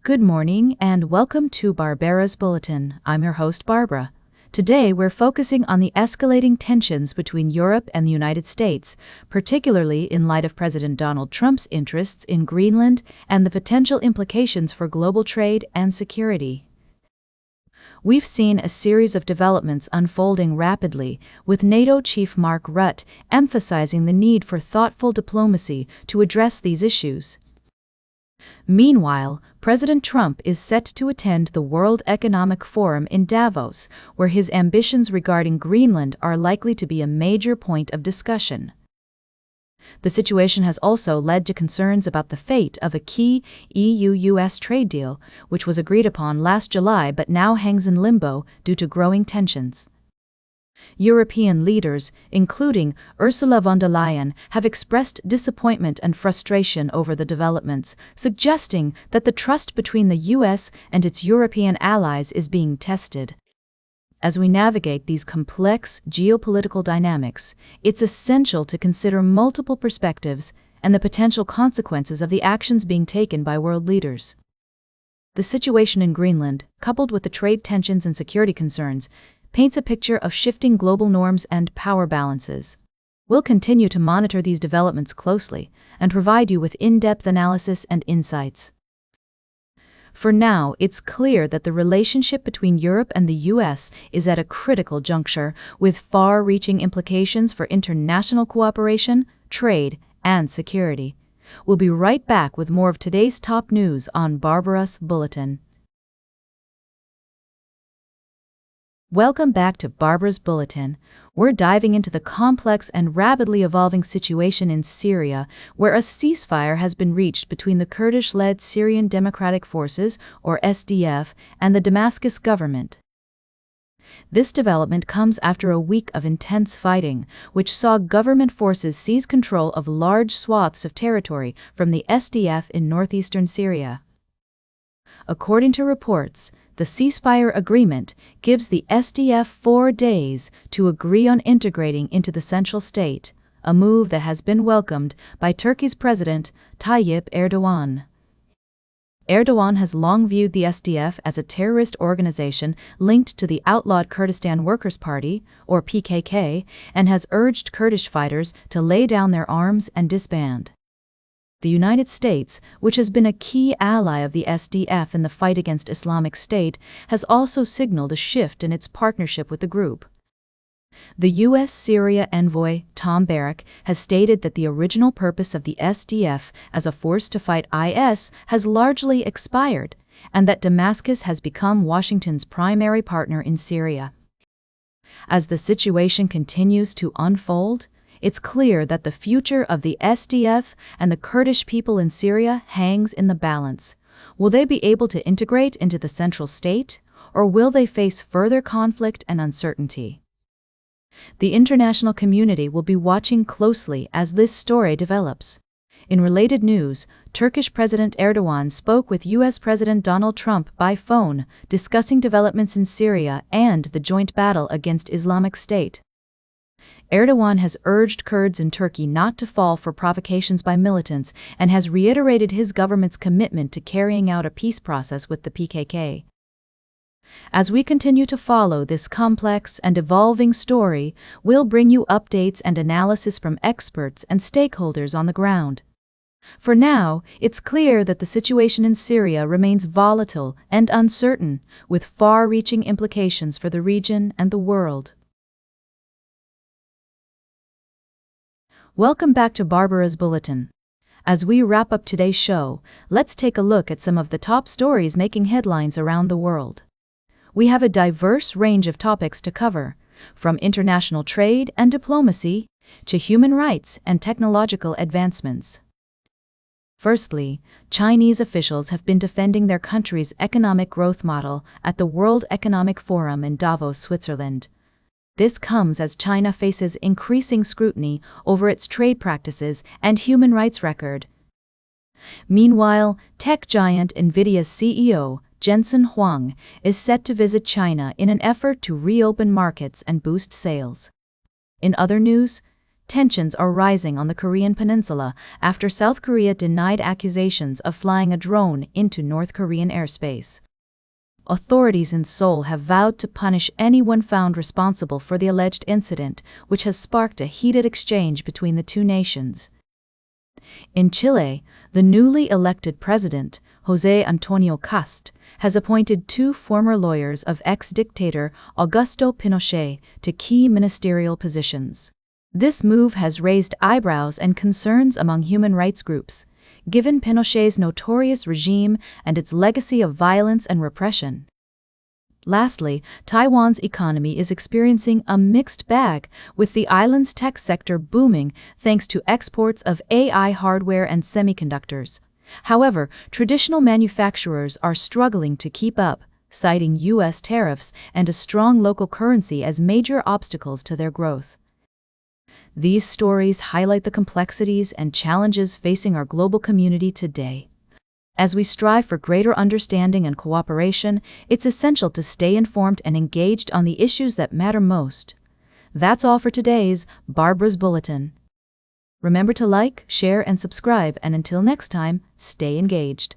Good morning and welcome to Barbara's Bulletin. I'm your host, Barbara. Today we're focusing on the escalating tensions between Europe and the United States, particularly in light of President Donald Trump's interests in Greenland and the potential implications for global trade and security. We've seen a series of developments unfolding rapidly, with NATO Chief Mark Rutte emphasizing the need for thoughtful diplomacy to address these issues. Meanwhile, President Trump is set to attend the World Economic Forum in Davos, where his ambitions regarding Greenland are likely to be a major point of discussion. The situation has also led to concerns about the fate of a key EU-US trade deal, which was agreed upon last July but now hangs in limbo due to growing tensions. European leaders, including Ursula von der Leyen, have expressed disappointment and frustration over the developments, suggesting that the trust between the US and its European allies is being tested. As we navigate these complex geopolitical dynamics, it's essential to consider multiple perspectives and the potential consequences of the actions being taken by world leaders. The situation in Greenland, coupled with the trade tensions and security concerns, paints a picture of shifting global norms and power balances. We'll continue to monitor these developments closely and provide you with in-depth analysis and insights. For now, it's clear that the relationship between Europe and the US is at a critical juncture, with far-reaching implications for international cooperation, trade, and security. We'll be right back with more of today's top news on Barbara's Bulletin. Welcome back to Barbara's Bulletin. We're diving into the complex and rapidly evolving situation in Syria, where a ceasefire has been reached between the Kurdish-led Syrian Democratic Forces, or SDF, and the Damascus government. This development comes after a week of intense fighting, which saw government forces seize control of large swaths of territory from the SDF in northeastern Syria. According to reports, the ceasefire agreement gives the SDF 4 days to agree on integrating into the central state, a move that has been welcomed by Turkey's President Tayyip Erdogan. Erdogan has long viewed the SDF as a terrorist organization linked to the outlawed Kurdistan Workers' Party, or PKK, and has urged Kurdish fighters to lay down their arms and disband. The United States, which has been a key ally of the SDF in the fight against Islamic State, has also signaled a shift in its partnership with the group. The U.S. Syria envoy, Tom Barrack, has stated that the original purpose of the SDF as a force to fight IS has largely expired, and that Damascus has become Washington's primary partner in Syria. As the situation continues to unfold, it's clear that the future of the SDF and the Kurdish people in Syria hangs in the balance. Will they be able to integrate into the central state, or will they face further conflict and uncertainty? The international community will be watching closely as this story develops. In related news, Turkish President Erdogan spoke with U.S. President Donald Trump by phone, discussing developments in Syria and the joint battle against Islamic State. Erdogan has urged Kurds in Turkey not to fall for provocations by militants and has reiterated his government's commitment to carrying out a peace process with the PKK. As we continue to follow this complex and evolving story, we'll bring you updates and analysis from experts and stakeholders on the ground. For now, it's clear that the situation in Syria remains volatile and uncertain, with far-reaching implications for the region and the world. Welcome back to Barbara's Bulletin. As we wrap up today's show, let's take a look at some of the top stories making headlines around the world. We have a diverse range of topics to cover, from international trade and diplomacy to human rights and technological advancements. Firstly, Chinese officials have been defending their country's economic growth model at the World Economic Forum in Davos, Switzerland. This comes as China faces increasing scrutiny over its trade practices and human rights record. Meanwhile, tech giant NVIDIA's CEO, Jensen Huang, is set to visit China in an effort to reopen markets and boost sales. In other news, tensions are rising on the Korean peninsula after South Korea denied accusations of flying a drone into North Korean airspace. Authorities in Seoul have vowed to punish anyone found responsible for the alleged incident, which has sparked a heated exchange between the two nations. In Chile, the newly elected president, José Antonio Cast, has appointed two former lawyers of ex-dictator Augusto Pinochet to key ministerial positions. This move has raised eyebrows and concerns among human rights groups, given Pinochet's notorious regime and its legacy of violence and repression. Lastly, Taiwan's economy is experiencing a mixed bag, with the island's tech sector booming thanks to exports of AI hardware and semiconductors. However, traditional manufacturers are struggling to keep up, citing U.S. tariffs and a strong local currency as major obstacles to their growth. These stories highlight the complexities and challenges facing our global community today. As we strive for greater understanding and cooperation, it's essential to stay informed and engaged on the issues that matter most. That's all for today's Barbara's Bulletin. Remember to like, share, and subscribe, and until next time, stay engaged.